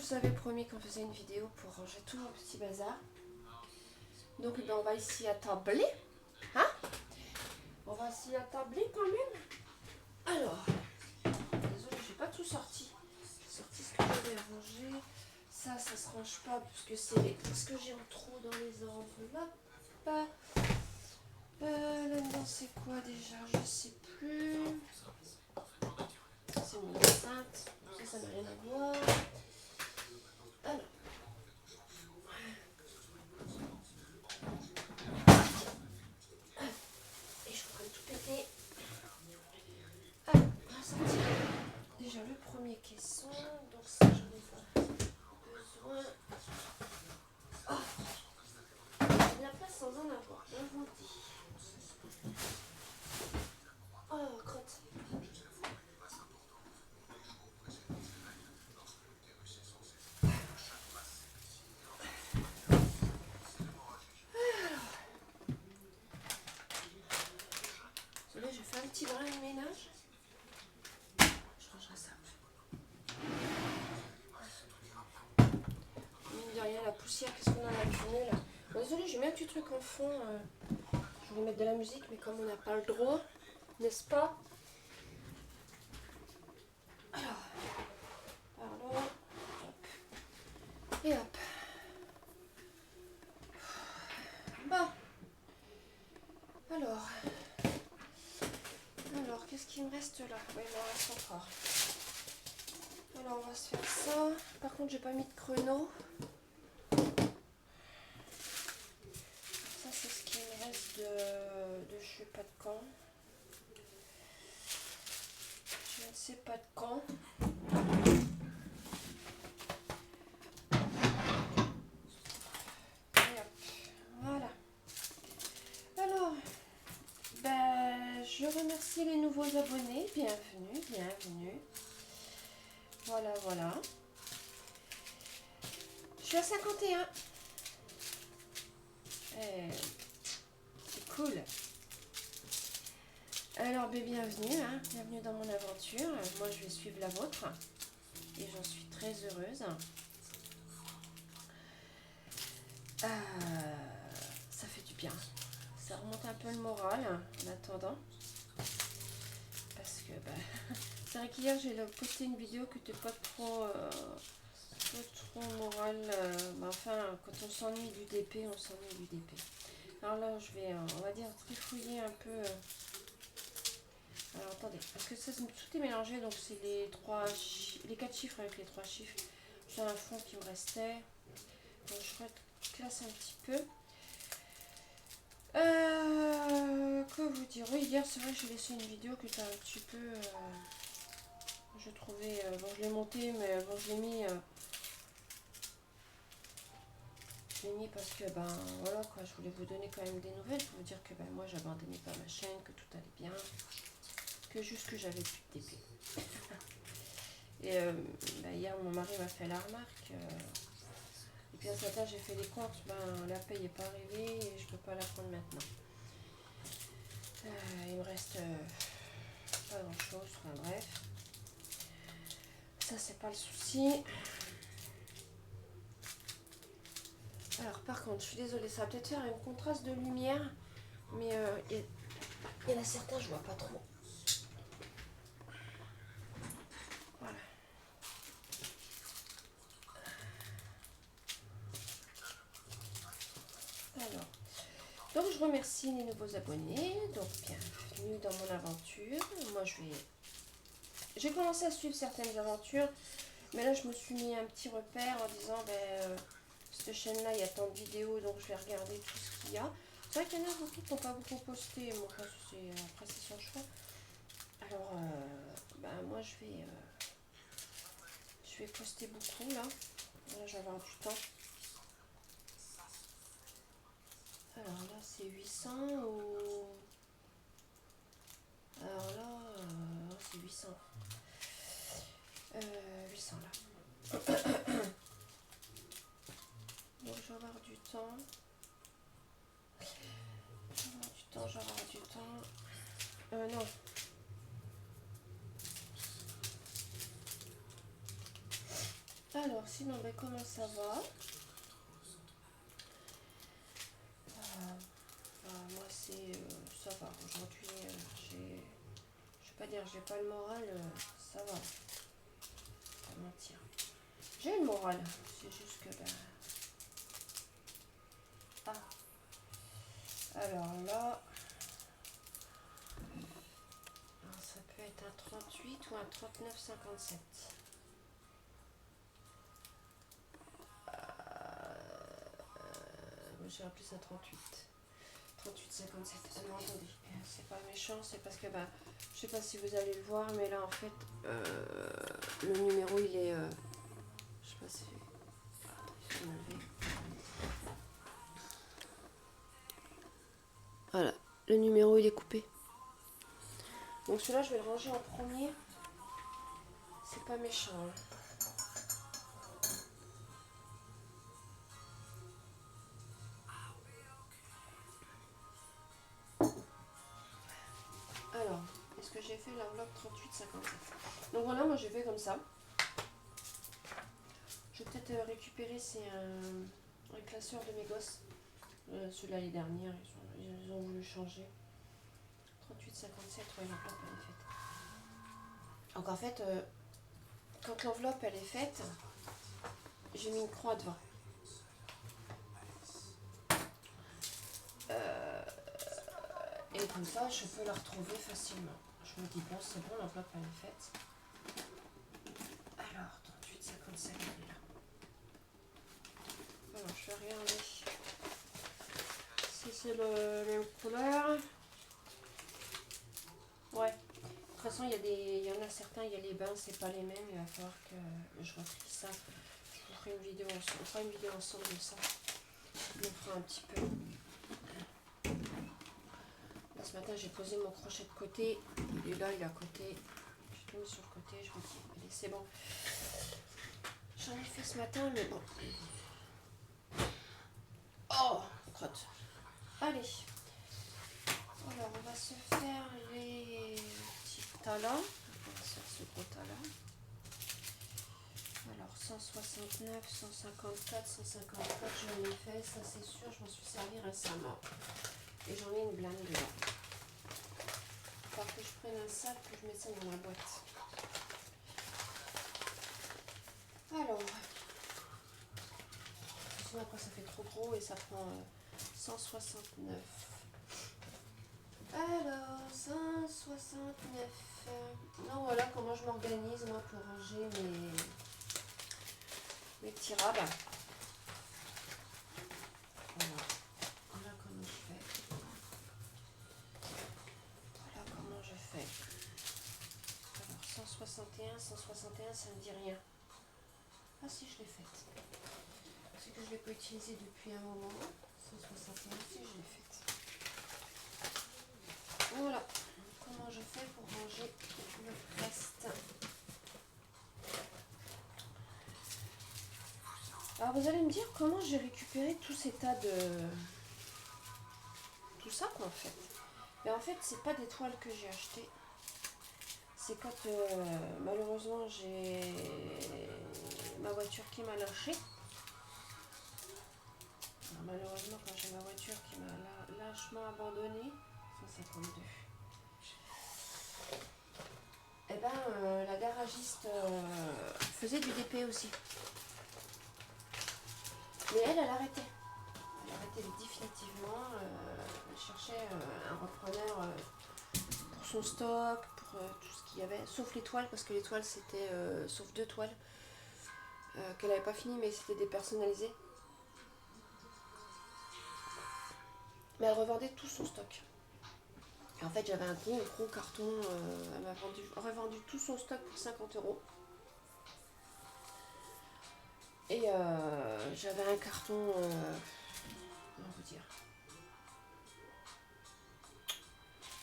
vous avais promis qu'on faisait une vidéo pour ranger tout mon petit bazar. Donc ben, on va ici attabler. Hein? On va s'y attabler quand même. Alors, désolée, j'ai pas tout sorti. J'ai sorti ce que j'avais rangé. Ça se range pas puisque c'est ce que j'ai en trop dans les enveloppes. Là-dedans c'est quoi déjà? Je sais plus. C'est mon enceinte. Ça n'a rien à voir. Alors. Et je suis en train de tout péter. Alors, on va sortir déjà le premier caisson. Donc ça, j'en ai pas besoin. Oh, il y a de la place sans en avoir. On vous le dit. Oh, crotte. Désolée, j'ai fait un petit brin de ménage. Je rangerai ça. Mine de rien, la poussière, qu'est-ce qu'on a accumulé là? Bon, désolée, j'ai mis un petit truc en fond. Je voulais mettre de la musique, mais comme on n'a pas le droit, n'est-ce pas? Alors, pardon. Hop. Et hop. Bon. Alors, qu'est-ce qu'il me reste là? Oui, il m'en reste encore. Alors, on va se faire ça. Par contre, j'ai pas mis de chrono. Ça, c'est ce qui me reste de je sais pas de quand. Je ne sais pas de quand. Et hop. Voilà. Alors, ben, je remercie les nouveaux abonnés. Bienvenue, bienvenue. Voilà, voilà. Je suis à 51. C'est cool. Alors, ben, bienvenue, hein. Bienvenue dans mon aventure. Moi, je vais suivre la vôtre. Et j'en suis très heureuse. Ça fait du bien. Ça remonte un peu le moral en attendant. Parce que c'est vrai qu'hier j'ai posté une vidéo qui n'était pas trop moral. Enfin, quand on s'ennuie du DP, on s'ennuie du DP. Alors là, je vais, on va dire, trifouiller un peu. Alors attendez, parce que ça, tout est mélangé, donc c'est les 4 chiffres avec les 3 chiffres. J'ai un fond qui me restait. Donc je reclasse un petit peu. Que vous dire? Oui, hier c'est vrai que j'ai laissé une vidéo qui était un petit peu. Je trouvais. Bon, je l'ai montée, mais bon, je l'ai mis. Je l'ai mis parce que, ben voilà quoi, je voulais vous donner quand même des nouvelles pour vous dire que ben moi j'abandonnais pas ma chaîne, que tout allait bien, que juste que j'avais plus de TP. Et ben, hier mon mari m'a fait la remarque. Et puis à ce matin j'ai fait les comptes, ben la paye n'est pas arrivée et je peux pas la prendre maintenant. Il me reste pas grand chose, enfin bref. Ça c'est pas le souci. Alors par contre, je suis désolée, ça va peut-être faire un contraste de lumière, mais il y en a certains, je vois pas trop. Voilà. Alors, donc je remercie les nouveaux abonnés, donc bienvenue dans mon aventure. Moi j'ai commencé à suivre certaines aventures, mais là je me suis mis un petit repère en disant, cette chaîne-là, il y a tant de vidéos, donc je vais regarder tout ce qu'il y a. C'est vrai qu'il y en a beaucoup qui n'ont pas beaucoup posté, moi, après c'est son choix. Alors, moi je vais poster beaucoup là. Là, je vais avoir du temps. Alors là, c'est 800 ou... Alors là, c'est 800. 800 là. Donc, je vais avoir du temps. Je vais avoir du temps. Non. Alors, sinon, ben, comment ça va? Moi, ça va. Aujourd'hui, je vais pas dire, j'ai pas le moral, ça va. Pas mentir. J'ai le moral, c'est juste que ben. Alors là, ça peut être un 38 ou un 39,57. J'ai appelé ça 38. 38,57. Ah non, attendez, c'est pas méchant, c'est parce que bah, je sais pas si vous allez le voir, mais là en fait, le numéro il est. Je sais pas si. Il faut enlever. Voilà, le numéro il est coupé. Donc celui-là, je vais le ranger en premier. C'est pas méchant. Hein. Alors, est-ce que j'ai fait l'enveloppe 38,57? Donc voilà, moi j'ai fait comme ça. Je vais peut-être récupérer, c'est un classeur de mes gosses. Celui de l'année dernière, ils ont voulu changer. 38,57, ouais, l'enveloppe elle est faite. Donc en fait, quand l'enveloppe elle est faite, j'ai mis une croix devant. Et comme ça, je peux la retrouver facilement. Je me dis, bon, c'est bon, l'enveloppe elle est faite. Alors, 38,57, elle est là. Alors, je vais regarder si c'est le même couleur. Ouais. De toute façon, il y en a certains, il y a les bains, c'est pas les mêmes. Il va falloir que je retrie ça. Je vous ferai une vidéo ensemble. On fera une vidéo ensemble de ça. Je vous ferai un petit peu. Là, ce matin, j'ai posé mon crochet de côté. Il est là, il est à côté. J'ai tout mis sur le côté. Je me dis, allez, c'est bon. J'en ai fait ce matin, mais bon. Oh, crotte. Allez. Alors, on va se faire les petits tas là. On va se faire ce gros tas là. Alors, 169, 154, 154, j'en ai fait. Ça, c'est sûr, je m'en suis servi récemment. Et j'en ai une blinde dedans. Il faut que je prenne un sac, que je mette ça dans la boîte. Alors, sinon après ça fait trop gros et ça prend 169. Alors, 169. Non, voilà comment je m'organise moi pour ranger mes petits rabats. Voilà. Voilà comment je fais. Voilà comment je fais. Alors, 161, 161, ça ne me dit rien. Ah si, je l'ai faite. C'est que je ne l'ai pas utilisé depuis un moment. 161, si, je l'ai faite. Voilà. Comment je fais pour ranger le reste. Alors vous allez me dire comment j'ai récupéré tous ces tas de... Tout ça quoi en fait. Mais en fait c'est pas des toiles que j'ai achetées. C'est quand malheureusement j'ai ma voiture qui m'a lâché. Alors, malheureusement quand j'ai ma voiture qui m'a lâchement abandonné. 152. Et ben la garagiste faisait du DP aussi. Mais elle arrêtait. Elle arrêtait définitivement. Elle cherchait un repreneur pour son stock, pour tout ce qu'il y avait, sauf les toiles, parce que les toiles c'était, sauf 2 toiles qu'elle n'avait pas fini, mais c'était dépersonnalisé. Mais elle revendait tout son stock. Et en fait, j'avais un gros carton. Elle m'a revendu tout son stock pour 50 €. Et j'avais un carton, comment vous dire,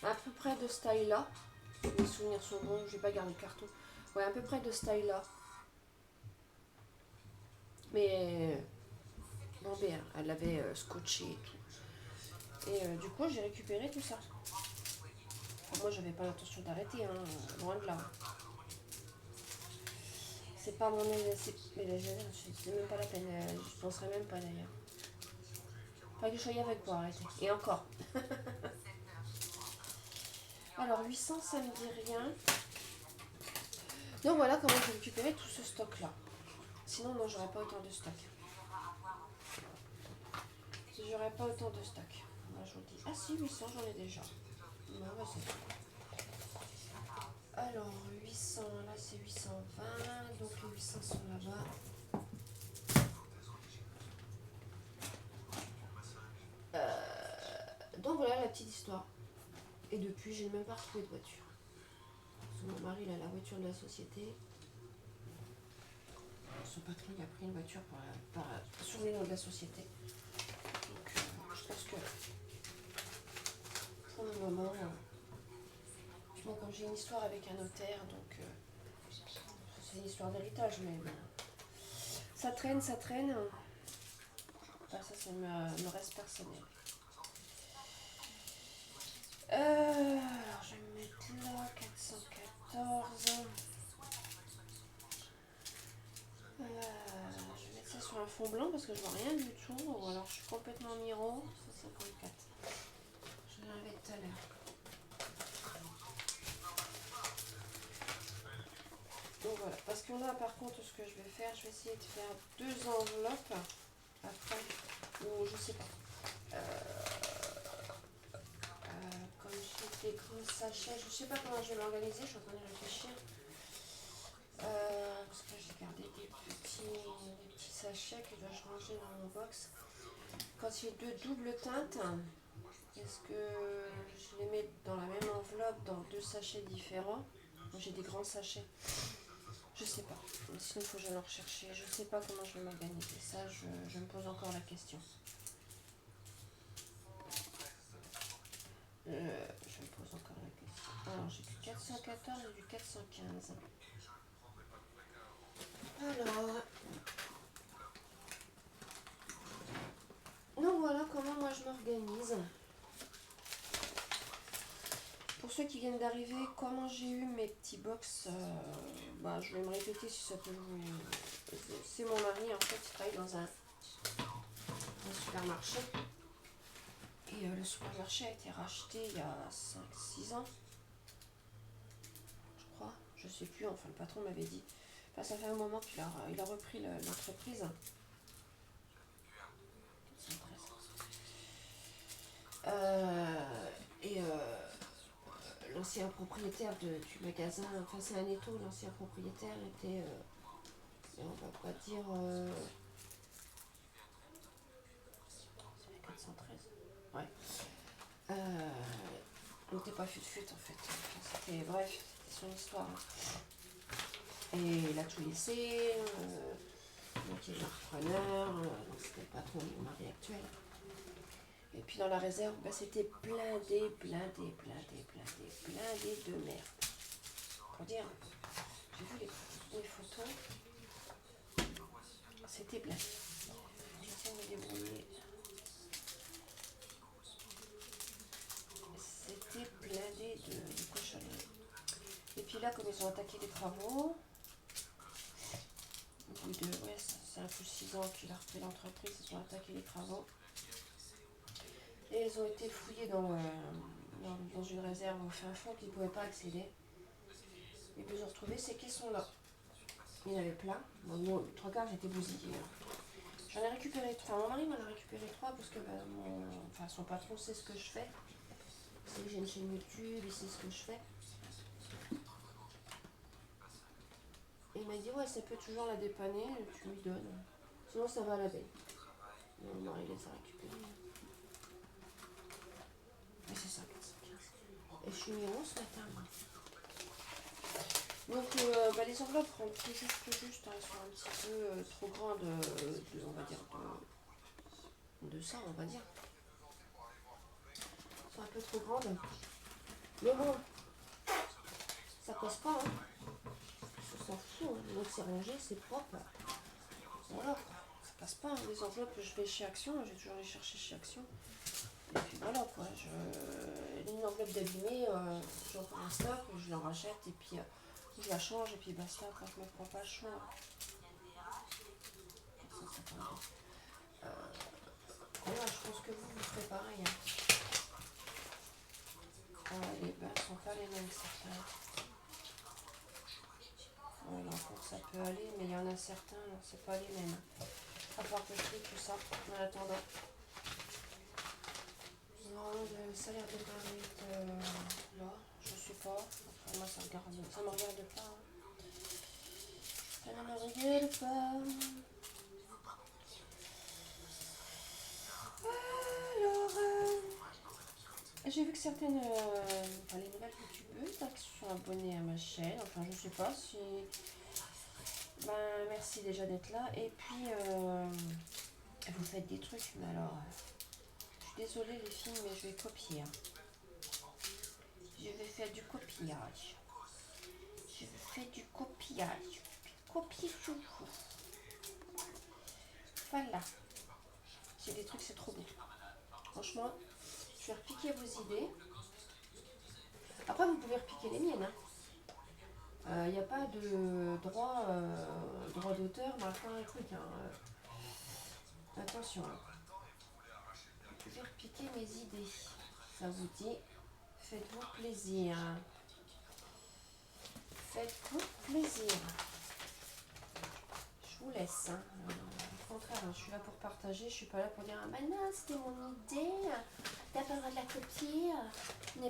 à peu près de ce taille-là. Les souvenirs sont bons, je vais pas garder le carton. Ouais, à peu près de ce taille-là. Mais bombé, hein. Elle l'avait scotché et tout. Et du coup, j'ai récupéré tout ça. Moi, j'avais pas l'intention d'arrêter, hein, loin de là. C'est pas mon... Mais c'est même pas la peine, je penserais même pas d'ailleurs. Faudrait que je sois avec toi, arrêtez. Et encore. Alors 800, ça me dit rien. Donc voilà comment j'ai récupéré tout ce stock là. Sinon non, j'aurais pas autant de stock. J'aurais pas autant de stock. Moi je vous dis. Ah si, 800 j'en ai déjà. Non, bah c'est bon. Alors 800, là c'est 820. Donc les 800 sont là-bas. Donc voilà la petite histoire. Et depuis, j'ai même pas retrouvé de voiture. Parce que mon mari, il a la voiture de la société. Son patron, il a pris une voiture sur les noms de la société. Donc, je pense que pour le moment, bon, comme j'ai une histoire avec un notaire, donc c'est une histoire d'héritage, mais bon, ça traîne, ça traîne. Enfin, ça me reste personnel. Alors, je vais me mettre là, 414. Je vais mettre ça sur un fond blanc parce que je vois rien du tout. Ou alors je suis complètement miro. Ça, c'est pour le 4. Je l'ai enlevé tout à l'heure. Donc voilà. Parce que là, par contre, ce que je vais faire, je vais essayer de faire 2 enveloppes. Après, ou je sais pas. Comme j'ai des gros sachets, je sais pas comment je vais m'organiser. Je suis en train de réfléchir. Parce que j'ai gardé des petits sachets que je dois ranger dans mon box. Quand j'ai 2 doubles teintes, est-ce que je les mets dans la même enveloppe dans 2 sachets différents? J'ai des grands sachets. Je sais pas. Sinon, il faut que j'aille en rechercher. Je sais pas comment je vais m'organiser. Ça, je me pose encore la question. Je me pose encore la question. Alors, j'ai du 414 et du 415. Alors... Donc voilà comment moi je m'organise. Pour ceux qui viennent d'arriver, comment j'ai eu mes petits box, je vais me répéter si ça peut vous... C'est mon mari en fait, il travaille dans un supermarché. Et le supermarché a été racheté il y a 5-6 ans. Je crois, je sais plus, enfin le patron m'avait dit. Enfin, ça fait un moment qu'il a repris l'entreprise. L'ancien propriétaire du magasin, enfin c'est un étau, l'ancien propriétaire était, on va pas dire, 413, ouais. On n'était pas fut-fut en fait, c'était, bref, c'était son histoire. Et il a tout laissé, donc il est repreneur, donc c'était le patron de mon mari actuel. Et puis dans la réserve, c'était blindé de merde. Pour dire, j'ai vu les photos, c'était blindé. Je vais essayer de me débrouiller. C'était blindé de cochonneries. Et puis là, comme ils ont attaqué les travaux, au bout de, c'est un peu 6 ans qu'il a repris l'entreprise, ils ont attaqué les travaux. Et ils ont été fouillés dans une réserve au fin fond qu'ils ne pouvaient pas accéder. Et puis ils ont retrouvé ces caissons-là. Il y en avait plein. Bon, le 3/4 j'étais bousillée. J'en ai récupéré 3. Mon mari m'en a récupéré 3 parce que son patron sait ce que je fais. Il sait que j'ai une chaîne YouTube, il sait ce que je fais. Et il m'a dit, ouais, ça peut toujours la dépanner, tu lui donnes. Sinon ça va à la baie. Mon mari les a récupérés. Et c'est ça, 415. Et je suis mis 11 ce matin, moi. Donc les enveloppes rentrent tout juste, hein, elles sont un petit peu trop grandes, on va dire, de ça, on va dire. Elles sont un peu trop grandes. Mais bon, ça casse pas, hein. On s'en fout, hein. Donc c'est rangé, c'est propre. Voilà, ça casse pas, hein. Les enveloppes que je fais chez Action, j'ai toujours les chercher chez Action. Et puis voilà, quoi. Une enveloppe d'abîmée, j'en prends un stock, je l'en rachète, et puis Je la change et puis basta, quand je me prends pas chaud. Voilà, je pense que vous ferez pareil. Hein. Les bains sont pas les mêmes certains. Voilà, donc ça peut aller, mais il y en a certains, c'est pas les mêmes. À part que je fais tout ça en attendant. Non, ça a l'air de m'arrêter là, je sais pas. Après, moi, ça me regarde pas. Hein. Ça ne me regarde pas. Alors, j'ai vu que certaines, les nouvelles youtubeuses qui sont abonnées à ma chaîne, enfin, je sais pas si. Ben, merci déjà d'être là. Et puis, vous faites des trucs, mais alors. Je suis désolée les filles, mais je vais copier. Hein. Je vais faire du copiage. Je fais du copiage. Copier chouchou. Voilà. C'est des trucs, c'est trop beau. Franchement, je vais repiquer vos idées. Après, vous pouvez repiquer les miennes. Il n'y a pas de droit d'auteur, machin et truc. Hein. Attention. Vous pouvez repiquer mes idées. Ça vous dit, faites-vous plaisir. Faites-vous plaisir. Je vous laisse. Hein. Au contraire, je suis là pour partager. Je suis pas là pour dire ah ben non, c'était mon idée. T'as pas le droit de la copier. On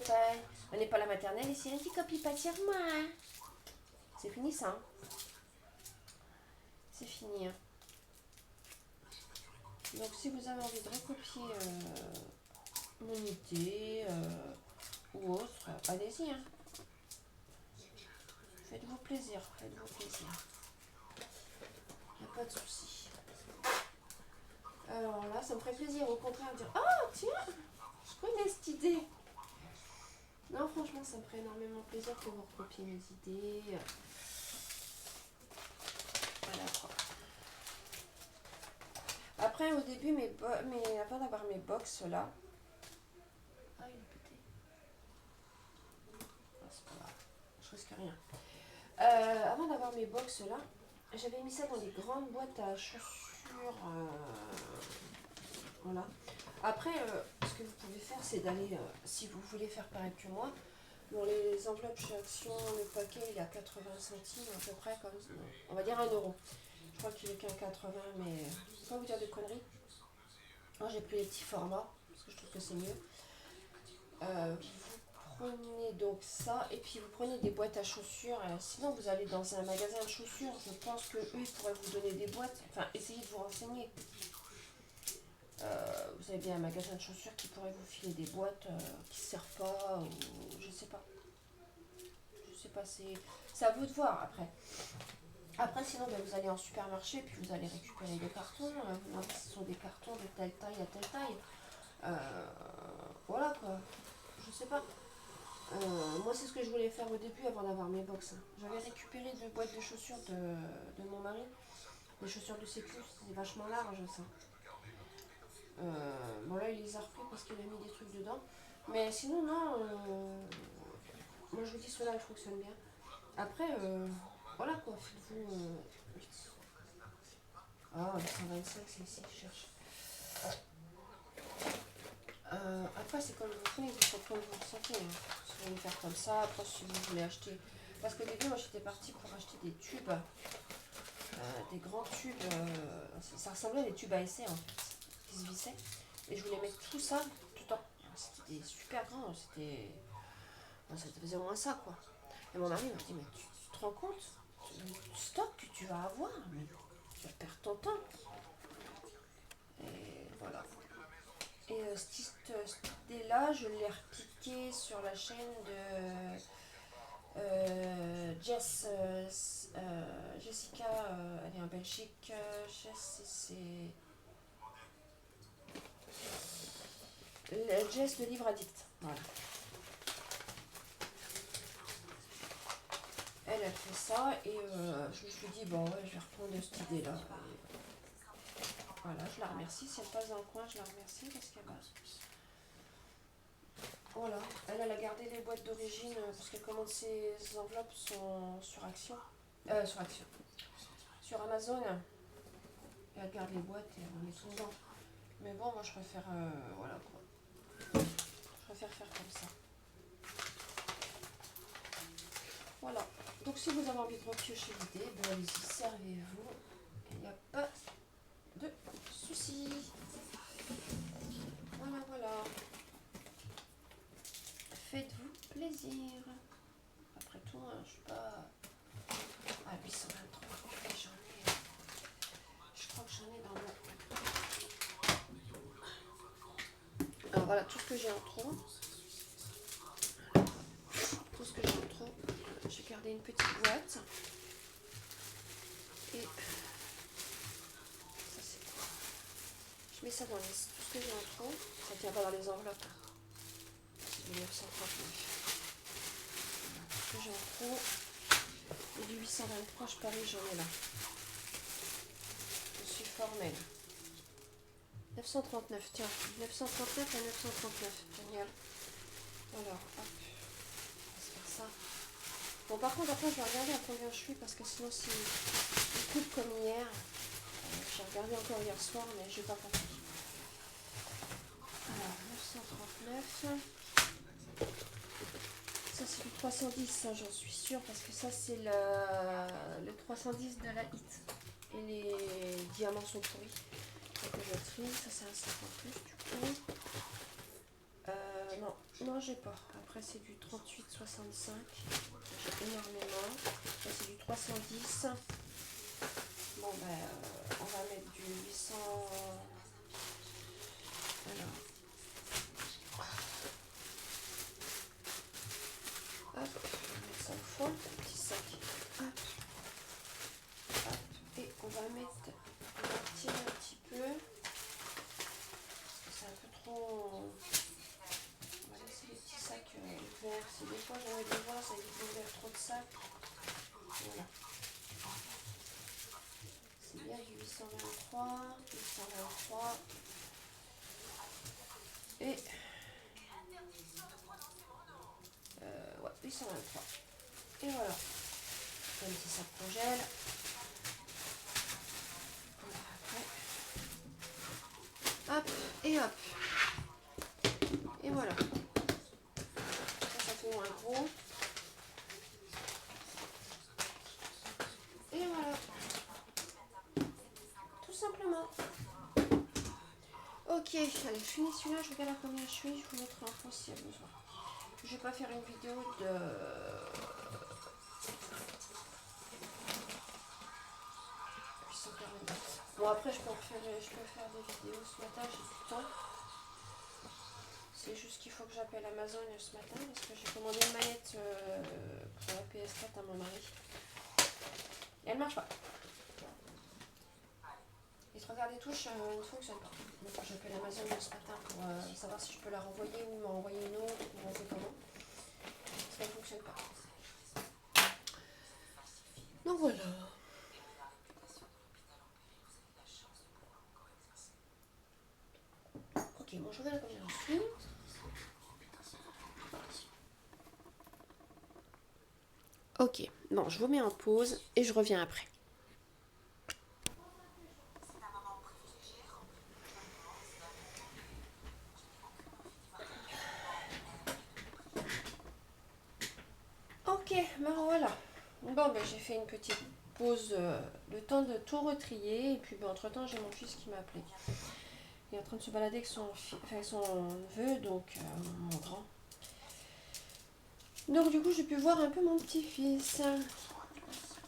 n'est pas la maternelle et c'est elle qui copie pas sur moi. Hein. C'est fini ça. Hein. C'est fini. Hein. Donc si vous avez envie de recopier mon idée ou autre, allez-y. Hein. Faites-vous plaisir. Faites-vous plaisir. Il n'y a pas de souci. Alors là, ça me ferait plaisir au contraire de dire ah tiens, je connais cette idée. Non, franchement, ça me ferait énormément plaisir que vous recopiez mes idées. Voilà quoi. Après, au début, avant d'avoir mes box là. Ah, il est pété. Ah, c'est pas grave. Je risque rien. Avant d'avoir mes box là, j'avais mis ça dans des grandes boîtes à chaussures. Voilà. Après, ce que vous pouvez faire, c'est d'aller, si vous voulez faire pareil que moi, bon, les enveloppes chez Action, le paquet, il est à 80 centimes à peu près, comme on va dire 1 euro. Je crois qu'il est qu'à 80, mais je ne vais pas vous dire de conneries. Moi, j'ai pris les petits formats, parce que je trouve que c'est mieux. Vous prenez donc ça, et puis vous prenez des boîtes à chaussures. Sinon, vous allez dans un magasin de chaussures, je pense qu'eux, ils pourraient vous donner des boîtes. Enfin, essayez de vous renseigner. Vous avez bien un magasin de chaussures qui pourrait vous filer des boîtes qui ne servent pas, ou je sais pas. Je sais pas, c'est à vous de voir après. Après, sinon, ben, vous allez en supermarché, puis vous allez récupérer des cartons. Vous demandez si ce sont des cartons de telle taille à telle taille. Voilà quoi. Je sais pas. Moi, c'est ce que je voulais faire au début avant d'avoir mes box. J'avais récupéré 2 boîtes de chaussures de mon mari. Des chaussures de sécu, c'est vachement large ça. Bon là il les a repris parce qu'il a mis des trucs dedans. Mais sinon non, moi je vous dis cela il fonctionne bien. Après voilà quoi, faites-vous... Ah 125 c'est ici que je cherche. Après c'est comme vous voulez, il faut comme vous le sentez. Hein. Si vous voulez faire comme ça, après si vous voulez acheter... Parce qu'au début moi j'étais partie pour acheter des tubes. Des grands tubes. Ça ressemblait à des tubes à essai en fait. Qui se vissaient. Et je voulais mettre tout ça tout le temps. C'était super grand, ça faisait au moins ça quoi. Et mon mari m'a dit mais tu te rends compte du stock que tu vas avoir, mais tu vas perdre ton temps. Et voilà. Et cette idée-là, je l'ai repiquée sur la chaîne de Jessica, elle est en Belgique. Jess de Livre Addict. Voilà. Elle a fait ça et je me suis dit bon ouais je vais reprendre cette idée là. Voilà, je la remercie. Si elle passe dans le coin, je la remercie parce qu'elle va. Voilà, elle a gardé les boîtes d'origine parce qu'elle commande ses enveloppes sont sur Action. Sur Amazon. Et elle garde les boîtes et elle met tout dedans. Mais bon, moi je préfère, voilà quoi. Je préfère faire comme ça. Voilà. Donc si vous avez envie de repiocher l'idée, ben allez-y, servez-vous. Il n'y a pas de soucis. Voilà, voilà. Faites-vous plaisir. Après tout, hein, je suis pas à 823. Et je crois que j'en ai dans mon... Alors voilà, tout ce que j'ai en trop. Tout ce que j'ai en trop. J'ai gardé une petite boîte. Et ça c'est quoi? Je mets ça dans les... Tout ce que j'ai en trop. Ça tient pas dans les enveloppes. C'est du 939. Tout ce que j'ai en trop. Et du 823, je parie, j'en ai là. Je suis formelle. 939, tiens. 939 à 939. Génial. Alors, hop. On va se faire ça. Bon, par contre, après, je vais regarder à combien je suis parce que sinon, si je coupe comme hier, j'ai regardé encore hier soir, mais j'ai pas compris. Alors, 939. Ça, c'est du 310, ça, j'en suis sûre, parce que ça, c'est le 310 de la hit. Et les diamants sont pourris. Donc, je trie. Ça, c'est un 50 plus, du coup. Non, non, j'ai pas. Après, c'est du 38,65. J'ai énormément. Ça, c'est du 310. Bon, ben, on va mettre du 800. Alors. Hop, on va mettre ça au fond. Petit sac. Hop. Hop. Et on va mettre. On va tirer un petit peu. Parce que c'est un peu trop. On va laisser les petits sacs verts. Si des fois j'ai envie de voir, ça évite d'ouvrir trop de sacs. Voilà. C'est bien du 823. 823. Et. Ouais, 823. Et voilà. Un petit sac congèle. Après. Hop, et hop. Et voilà. Ça fait moins gros. Et voilà. Tout simplement. Ok, allez, je finis celui-là, je regarde à combien je suis, je vous mettrai en France s'il y a besoin. Je vais pas faire une vidéo de... Bon, après, je peux faire des vidéos ce matin, j'ai du temps. C'est juste qu'il faut que j'appelle Amazon ce matin parce que j'ai commandé une manette pour la PS4 à mon mari. Et elle marche pas. Les trois quarts des touches ne fonctionnent pas. Donc j'appelle Amazon ce matin pour savoir si je peux la renvoyer ou m'en envoyer une autre ou on fait comment. Parce qu'elle ne fonctionne pas. Donc voilà. Ok, bon, je regarde combien j'en suis. Ok, bon, je vous mets en pause et je reviens après. Ok, ben voilà. Bon, ben j'ai fait une petite pause, le temps de tout retrier. Et puis ben, entre temps, j'ai mon fils qui m'a appelé. Il est en train de se balader avec son neveu, donc mon grand. Donc du coup, j'ai pu voir un peu mon petit-fils.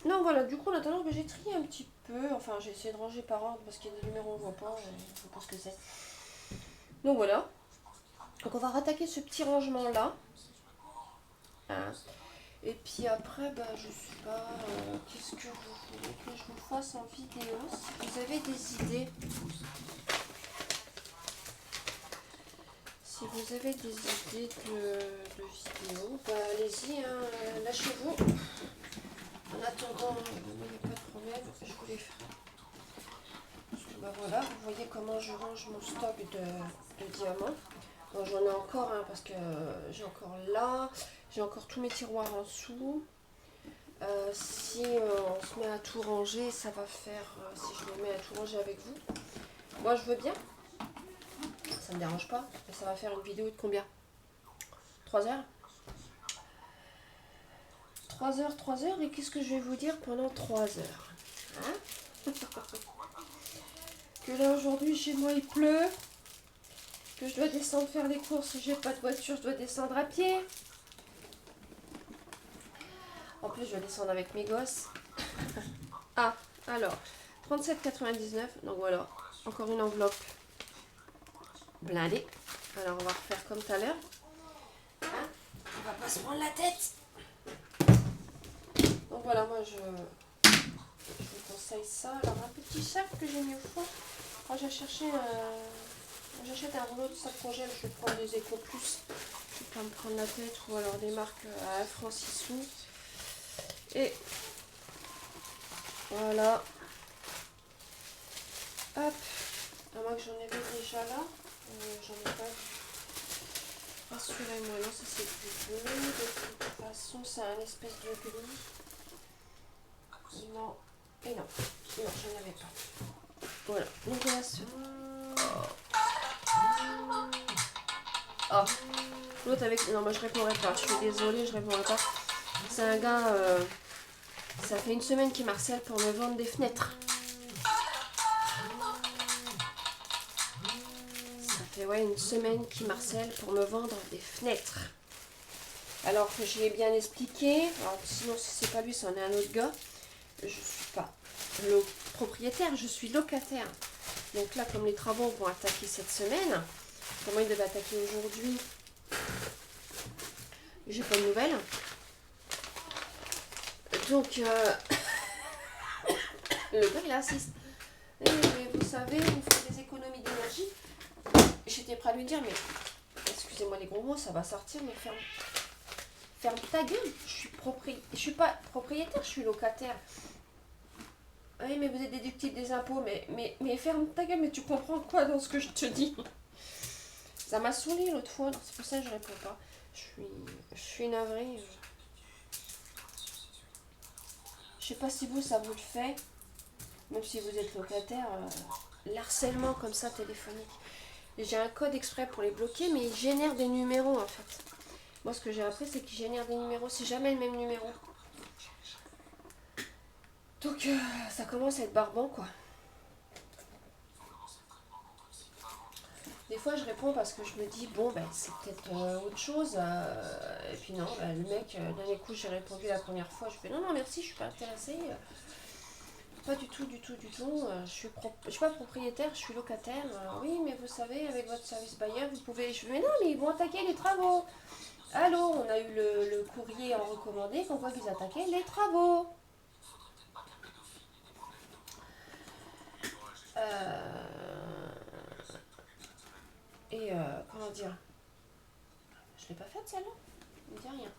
Non, voilà, du coup, en attendant, j'ai trié un petit peu. Enfin, j'ai essayé de ranger par ordre parce qu'il y a des numéros, on voit pas. Je sais pas ce que c'est. Donc voilà. Donc on va rattaquer ce petit rangement-là. Hein. Et puis après, bah, je sais pas, qu'est-ce que vous voulez que je vous fasse en vidéo? Si vous avez des idées. Si vous avez des idées de vidéos, bah, allez-y, hein, lâchez-vous. En attendant, il n'y a pas de problème, je voulais faire. Parce que bah voilà, vous voyez comment je range mon stock de diamants. Bon, j'en ai encore, hein, parce que j'ai encore là, j'ai encore tous mes tiroirs en dessous. Si on se met à tout ranger, ça va faire, si je me mets à tout ranger avec vous, moi je veux bien, ça me dérange pas, mais ça va faire une vidéo de combien? 3 heures? 3 heures, et qu'est-ce que je vais vous dire pendant 3 heures, hein? Que là aujourd'hui chez moi il pleut, que je dois descendre faire les courses, si j'ai pas de voiture je dois descendre à pied. En plus je dois descendre avec mes gosses. Ah, alors, 37,99, donc voilà, encore une enveloppe blindée. Alors on va refaire comme tout à l'heure. Hein, on va pas se prendre la tête. Donc voilà, moi je vous conseille ça. Alors un petit sac que j'ai mis au fond. Quand j'ai cherché j'achète un rouleau de sac congèle, je vais prendre des Eco Plus. Je vais pas me prendre la tête, ou alors des marques à 1 franc 6 sous. Et voilà. Hop. À moins que j'en avais déjà là. J'en ai pas vu. Rassurez-moi, non, ça c'est du bleu. De toute façon, c'est un espèce de gris. Non. Et non. Non, j'en avais pas. Voilà. Donc là, oh. L'autre avec... Non, moi je répondrai pas. Je suis désolée, je répondrai pas. C'est un gars... Ça fait une semaine qu'il m'harcèle pour me vendre des fenêtres. Ça fait ouais, une semaine qu'il m'harcèle pour me vendre des fenêtres. Alors que je lui ai bien expliqué. Alors sinon, si c'est pas lui, c'en est un autre gars. Je suis pas propriétaire, je suis locataire. Donc là, comme les travaux vont attaquer cette semaine, comment ils devaient attaquer aujourd'hui, j'ai pas de nouvelles. Donc, le gars, il insiste. Et vous savez, il faut des économies d'énergie. J'étais prêt à lui dire, mais excusez-moi les gros mots, ça va sortir, mais ferme ta gueule. Je suis pas propriétaire, je suis locataire. Oui, mais vous êtes déductible des impôts, mais ferme ta gueule, mais tu comprends quoi dans ce que je te dis? Ça m'a saoulé l'autre fois, c'est pour ça que je réponds pas. Je suis navrée. Je sais pas si vous, ça vous le fait, même si vous êtes locataire, l'harcèlement comme ça téléphonique. J'ai un code exprès pour les bloquer, mais il génère des numéros en fait. Moi, ce que j'ai appris, c'est qu'il génère des numéros, c'est jamais le même numéro. Donc, ça commence à être barbant, quoi. Des fois, je réponds parce que je me dis, bon, ben, c'est peut-être autre chose. Et puis non, ben, le mec, d'un coup, j'ai répondu la première fois. Je fais, non, non, merci, je suis pas intéressée. Pas du tout, du tout, du tout. Je suis pas propriétaire, je suis locataire. Oui, mais vous savez, avec votre service bailleur, vous pouvez... Je fais, mais non, mais ils vont attaquer les travaux. Allô, on a eu le courrier en recommandé qu'on voit qu'ils attaquaient les travaux. Comment dire, je l'ai pas faite celle-là, ne me dit rien.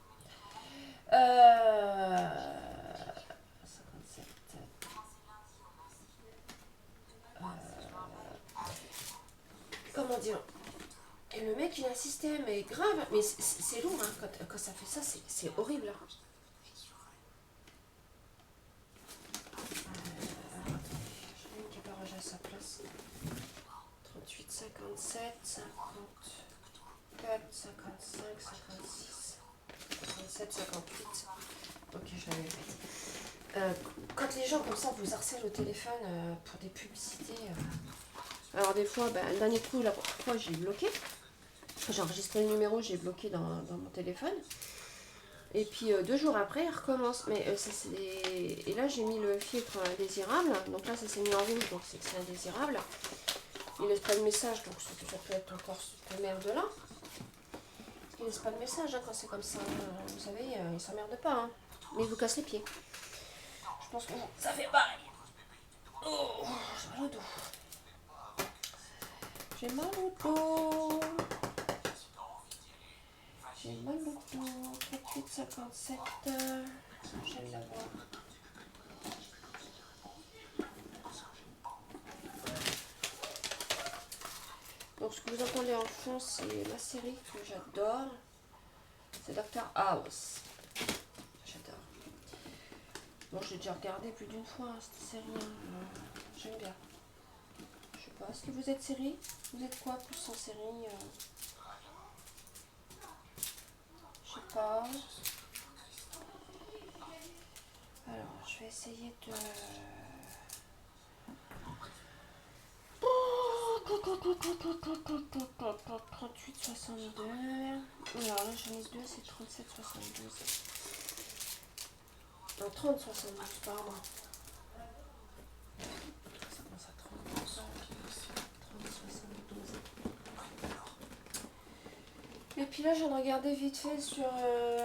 57. Comment dire, et le mec il insistait, mais grave, mais c'est lourd hein, quand ça fait ça, c'est horrible. Je vais mettre le barrage à sa place. 38, 57, 54, 55, 56, 57, 58. Ok, je l'avais faite. Quand les gens comme ça vous harcèlent au téléphone pour des publicités, alors des fois, ben, le dernier coup, la fois j'ai bloqué. J'ai enregistré le numéro, j'ai bloqué dans mon téléphone. Et puis 2 jours après, il recommence. Mais et là, j'ai mis le filtre indésirable. Donc là, ça s'est mis en rouge, donc c'est que c'est indésirable. Il laisse pas de message, donc ça peut être encore cette merde là. Il laisse pas de message hein, quand c'est comme ça. Vous savez, il s'emmerde pas. Hein. Mais il vous casse les pieds. Je pense que ça fait pareil. Oh, j'ai mal au dos. J'ai mal au dos. J'ai mal au dos. 38, 57. J'aime l'avoir. Donc ce que vous entendez en fond, c'est la série que j'adore. C'est Doctor House. J'adore. Bon, j'ai déjà regardé plus d'une fois cette série. J'aime bien. Je sais pas, est-ce que vous êtes série? Vous êtes quoi plus en série? Je sais pas. Alors, je vais essayer de... 38, 62. Alors là, j'en ai deux, c'est 37, 72. Non, 30, 72, pardon. Ça commence à 30, 72. Et puis là, j'en ai regardé vite fait sur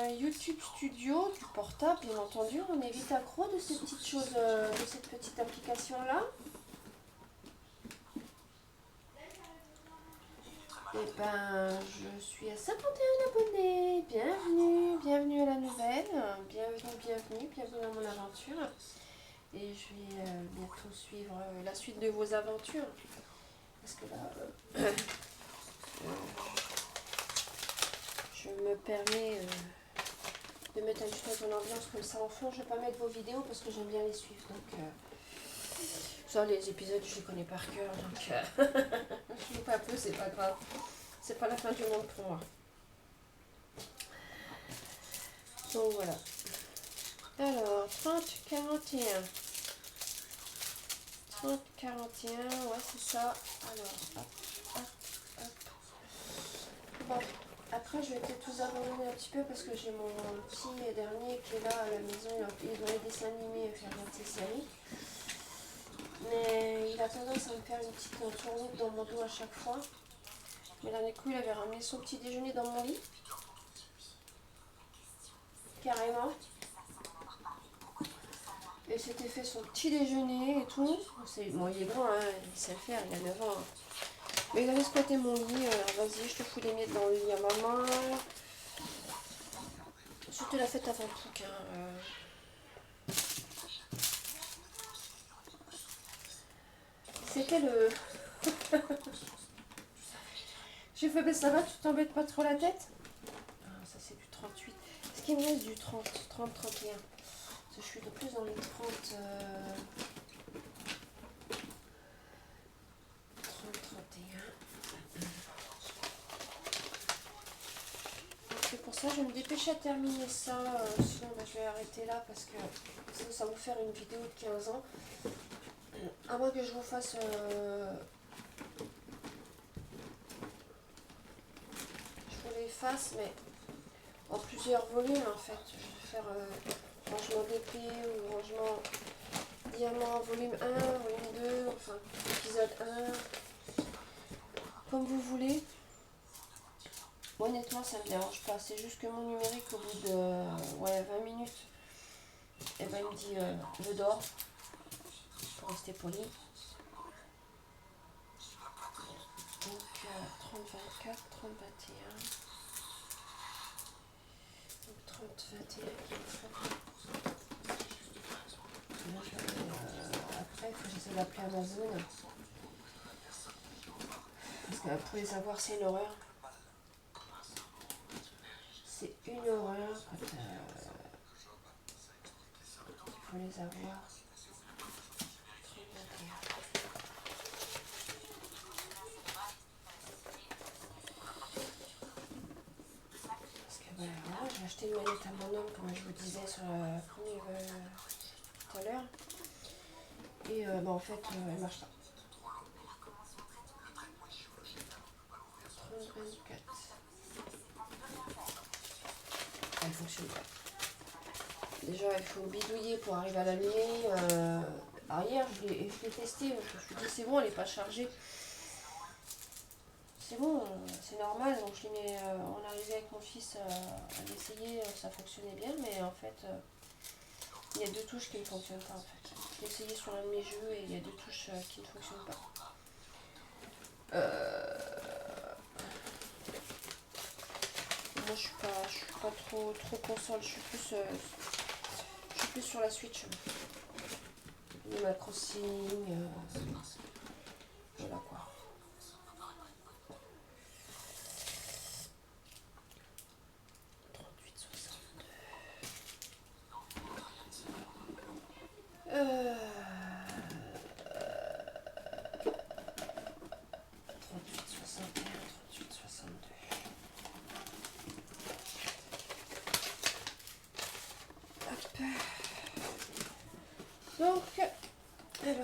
YouTube Studio, du portable, bien entendu. On est vite accro de ces petites choses, de cette petite application-là. Et ben, je suis à 51 abonnés. Bienvenue, bienvenue à la nouvelle. Bienvenue dans mon aventure. Et je vais bientôt suivre la suite de vos aventures. Parce que là, je me permets de mettre un petit peu ton ambiance comme ça en fond. Je ne vais pas mettre vos vidéos parce que j'aime bien les suivre. Donc, ça, les épisodes, je les connais par cœur. Donc, je loupe un peu, c'est pas grave. C'est pas la fin du monde pour moi. Donc voilà. Alors, 30, 41. 30, 41, ouais, c'est ça. Alors, hop, hop, hop. Bon, après, je vais peut-être vous abandonner un petit peu parce que j'ai mon petit dernier qui est là à la maison. Il doit les dessins animés et faire de ses séries. Mais il a tendance à me faire une petite tournée dans mon dos à chaque fois. Mais d'un coup, il avait ramené son petit déjeuner dans mon lit. Carrément. Et s'était fait son petit déjeuner et tout. Bon, il est grand, hein, il sait le faire, il a 9 ans. Mais il avait squatté mon lit. Vas-y, je te fous les miettes dans le lit à maman. C'était la fête avant tout. C'était le... J'ai fait, ben ça va, tu t'embêtes pas trop la tête? Ah, ça c'est du 38. Est-ce qu'il me reste du 30, 30, 31? Je suis de plus dans les 30... 30, 31. Donc c'est pour ça que je vais me dépêcher à terminer ça. Sinon ben, je vais arrêter là parce que sinon ça va vous faire une vidéo de 15 ans. À moins que je vous fasse... je vous les fasse, mais en plusieurs volumes en fait. Je vais faire rangement d'épée ou rangement diamant volume 1, volume 2, enfin épisode 1, comme vous voulez. Honnêtement, ça me dérange pas. C'est juste que mon numérique, au bout de 20 minutes, et ben, il me dit je dors, pour rester poli. Donc 30, 24, 30, 21. Donc 30, 21. Après, il faut que j'essaie d'appeler Amazon. Parce que pour les avoir, c'est une horreur. C'est une horreur quand il faut les avoir. 31. Parce que voilà, j'ai acheté une manette à mon homme, comme je vous disais sur le premier tout à l'heure. Et en fait, elle marche pas. 30, 24. Elle fonctionne pas. Déjà, il faut bidouiller pour arriver à l'allumer. Hier, je l'ai testé. Je me suis dit, c'est bon, elle n'est pas chargée. C'est bon, c'est normal. Donc, je l'ai mis, on est arrivé avec mon fils à l'essayer. Ça fonctionnait bien, mais en fait, il y a deux touches qui ne fonctionnent pas. En fait. Je l'ai essayé sur un de mes jeux et il y a deux touches qui ne fonctionnent pas. Moi, je suis pas trop console. Je suis plus sur la Switch. Animal Crossing. Voilà quoi. Donc, je vais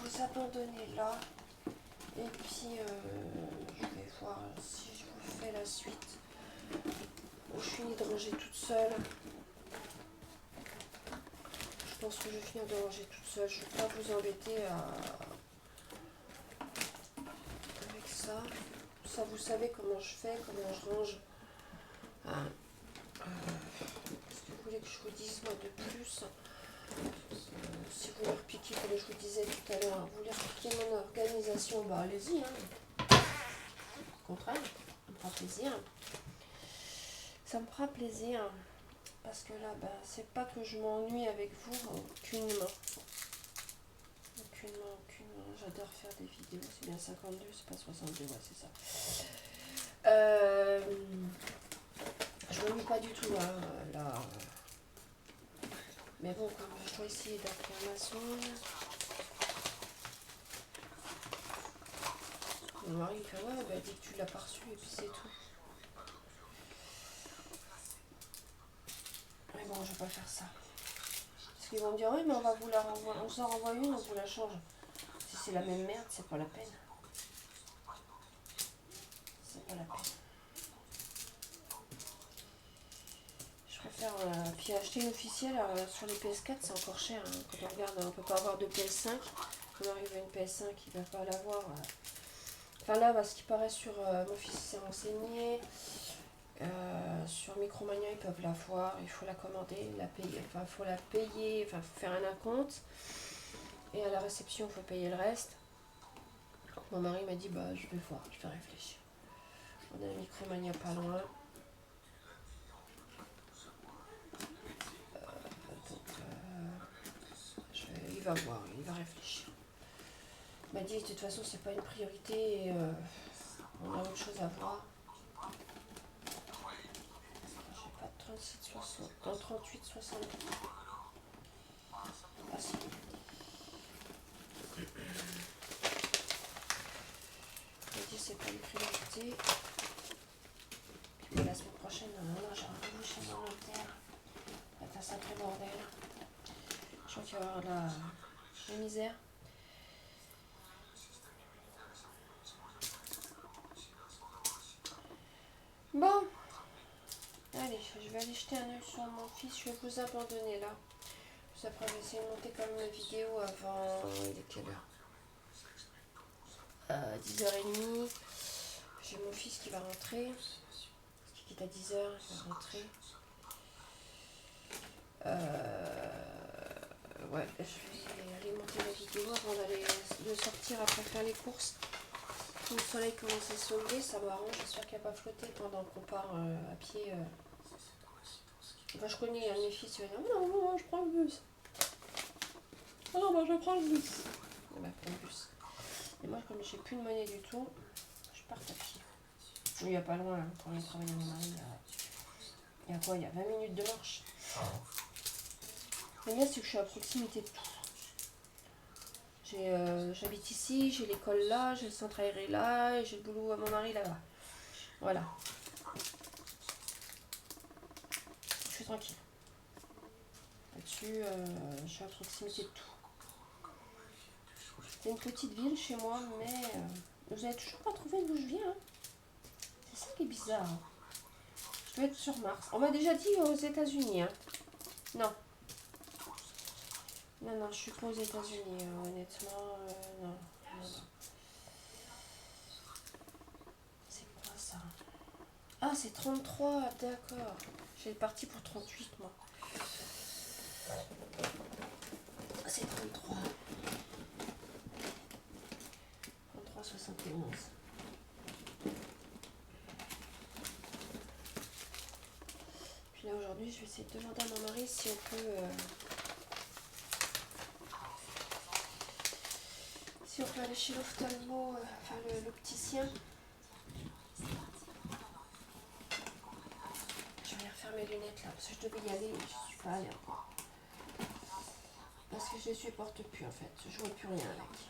vous abandonner là. Et puis, je vais voir si je vous fais la suite. Je finis de ranger toute seule. Je pense que je vais finir de ranger toute seule. Je ne vais pas vous embêter avec ça. Ça, vous savez comment je fais, comment je range. Hein. Qu'est-ce que vous voulez que je vous dise, moi, de plus? Si vous voulez repiquer, comme je vous disais tout à l'heure, vous voulez repiquer mon organisation, bah allez-y. Hein. Au contraire, ça me fera plaisir. Ça me fera plaisir. Parce que là, bah, c'est pas que je m'ennuie avec vous, aucunement. Aucunement. J'adore faire des vidéos. C'est bien 52, c'est pas 62, ouais, c'est ça. Je m'ennuie pas du tout, hein, là. Mais bon, comme je dois essayer d'apprendre ma sonde. Mon mari il fait ouais, bah, dès que tu l'as pas reçu, et puis c'est tout. Mais bon, je vais pas faire ça. Parce qu'ils vont me dire, oui, mais on va vous la renvoyer, on s'en renvoie une, on vous la change. Si c'est la même merde, c'est pas la peine. C'est pas la peine. Je préfère puis acheter une officielle sur les PS4, c'est encore cher. Hein. Quand on regarde, on peut pas avoir de PS5. On arrive à une PS5, il va pas l'avoir. Enfin là, ce qui paraît sur mon fils s'est renseigné. Sur Micromania, ils peuvent la voir, il faut la commander, la payer, enfin il faut la payer, enfin il faut faire un acompte. Et à la réception, il faut payer le reste. Mon mari m'a dit, bah je vais voir, je vais réfléchir. On a un Micromania pas loin. Il va voir, il va réfléchir. Il m'a dit, de toute façon, c'est pas une priorité, et, on a autre chose à voir. J'ai pas de 37,60, dans 38,70. Ah si. Il m'a dit, c'est pas une priorité. Puis la semaine prochaine, j'ai rendez-vous chez mon notaire. C'est un sacré bordel. Je crois qu'il va y avoir de la misère. Bon, allez, je vais aller jeter un œil sur mon fils. Je vais vous abandonner là. Puis après, je vais essayer de monter quand même la vidéo avant. Il est quelle heure 10h30. J'ai mon fils qui va rentrer. Qui quitte à 10h, il va rentrer. Ouais, je vais aller monter la vidéo avant de sortir après faire les courses. Le soleil commence à se lever, ça m'arrange. J'espère qu'il n'a pas flotté pendant qu'on part à pied. Enfin, je connais un de mes fils, il va dire non, je prends le bus. Ah non, moi je prends le bus. Il va prendre le bus. Et moi, comme j'ai plus de monnaie du tout, je pars à pied. Il n'y a pas loin, hein, pour aller travailler à mon mari. Il y a quoi? Il y a 20 minutes de marche. Le mieux, c'est que je suis à proximité de tout. J'habite ici, j'ai l'école là, j'ai le centre aéré là, et j'ai le boulot à mon mari là-bas. Voilà. Je suis tranquille. Là-dessus, je suis à proximité de tout. C'est une petite ville chez moi, mais vous n'avez toujours pas trouvé d'où je viens. Hein. C'est ça qui est bizarre. Je dois être sur Mars. On m'a déjà dit aux États-Unis. Hein. Non. Non, je suis pas aux États-Unis, honnêtement. Non. C'est quoi ça? Ah, c'est 33, d'accord. J'ai parti pour 38, moi. C'est 33. 71. Puis là, aujourd'hui, je vais essayer de demander à mon mari si on peut... si on peut aller chez l'ophtalmo, enfin l'opticien. Je vais refaire mes lunettes là, parce que je devais y aller, mais je ne suis pas allée encore. Parce que je ne les supporte plus en fait, je ne vois plus rien avec.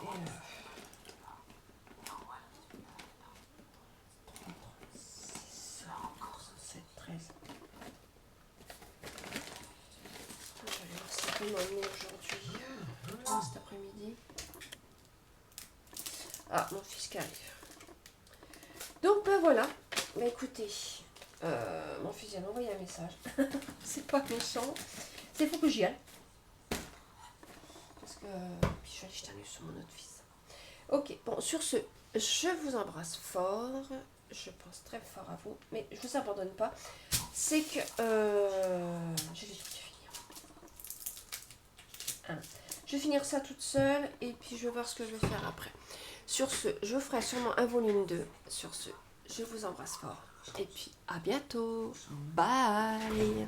Et 7, 13. m'emmener aujourd'hui, cet après-midi? Ah, mon fils qui arrive. Donc, ben voilà. Ben écoutez, mon fils vient d'envoyer un message. C'est pas méchant. C'est faut que j'y aille. Parce que puis je vais aller jeter un œil sur mon autre fils. Ok, bon, sur ce, je vous embrasse fort. Je pense très fort à vous. Mais je vous abandonne pas. C'est que je vais tout finir. Hein. Je vais finir ça toute seule. Et puis je vais voir ce que je vais faire après. Sur ce, je ferai sûrement un volume 2. Sur ce, je vous embrasse fort. Et puis à bientôt. Bye.